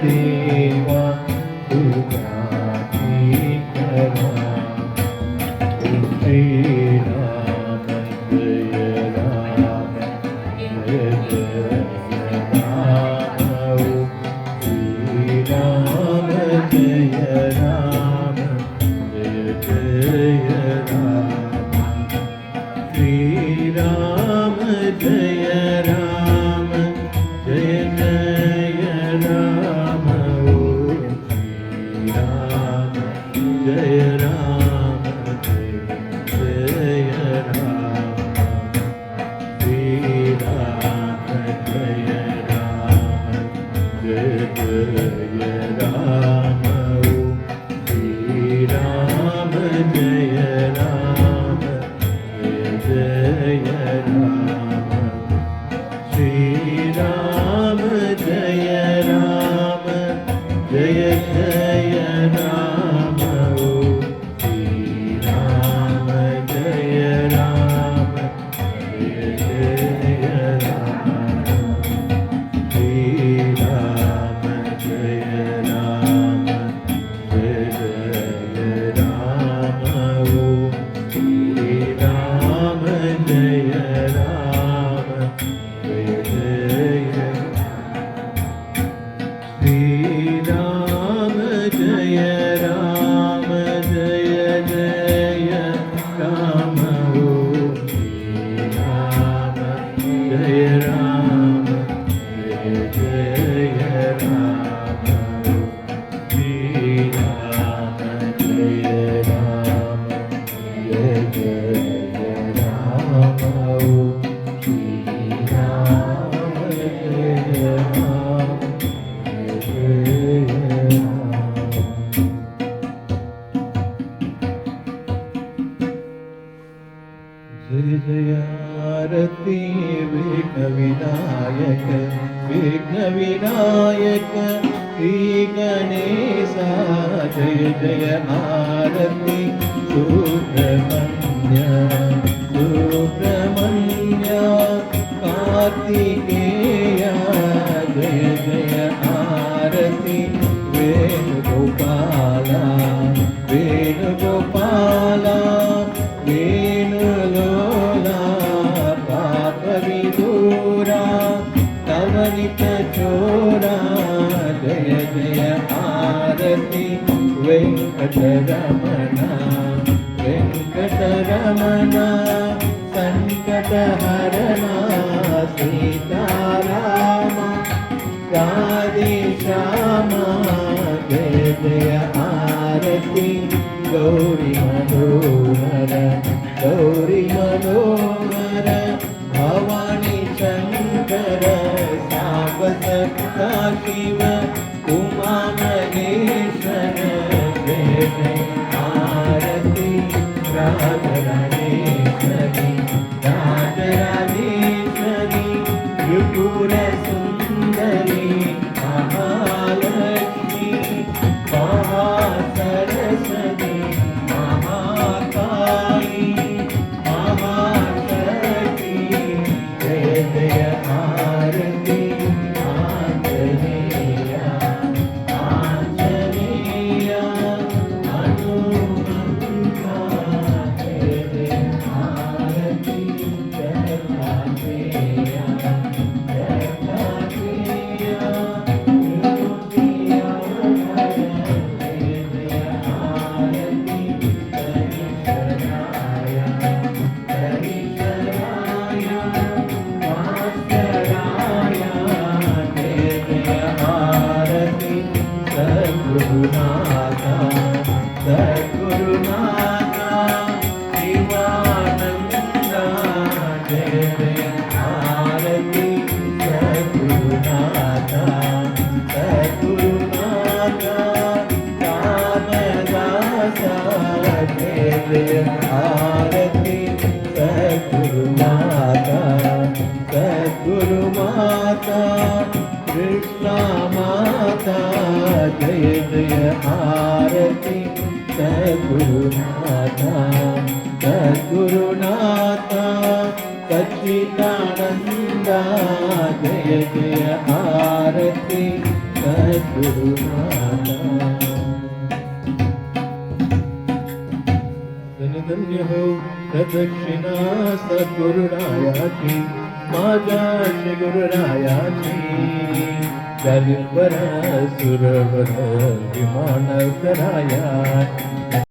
देवा तुझ्याची करा श्री राम जय राम जय जय राम श्री राम जय राम जय जय राम श्री राम जय राम जय जय राम श्री राम जय राम जय राम श्री राम जय राम जय जय राम श्री राम जय राम जय जय राम श्री राम जय राम जय जय राम श्री राम जय राम जय जय राम श्री राम जय राम जय जय राम श्री राम जय राम जय जय श्री राम जय राम जय जय राम श्री राम जय राम जय जय राम श्री राम जय राम जय जय राम श्री राम जय राम जय जय आरती विघ्न विनायक श्री गणेशा जय जय आरती सुब्रह्मण्य कार्तिकेय जय जय आरती वेणुगोपाला वेणुगोपाला वेणुलोला पापविदूरा तवनित चोरा जय जय आरती वेंकटरमणा वेंकटरमणा संकटहरणा सीतारामा राधेश्यामा जय जय आरती गौरी मनोहर भवानी शंकर साव सत्ता शिव उमा महेश्वर जय जय आरती राजराजेश्वरी राजराजेश्वरी त्रिपुर सुंदरी महालक्ष्मी महासरस्वती महाकाली महाशक्ति जय जय आरती आंजनेया आंजनेया हनुमंता जय जय आरती दत्तात्रेया दत्तात्रेया कृपया जय जय आरती हरीशराय हरीशराय भास्कराय जय जय आरती सद्गुरुनाथा सद्गुरुनाथा शिवानंदा जय जय आरती सद्गुरुनाथा सद्गुरुनाथा रामदासा जय जय आरती सद्गुरुमाता सद्गुरुमाता कृष्णा माता जय जय आरती सद्गुरुनाथा सद्गुरुनाथा सच्चिदानंदा जय जय आरती सद्गुरुमाता धन्य हो प्रदक्षिणा सद्गुरुरायाची माझ्या श्री गुरुरायाची चारिवर सुरवर विमान कराया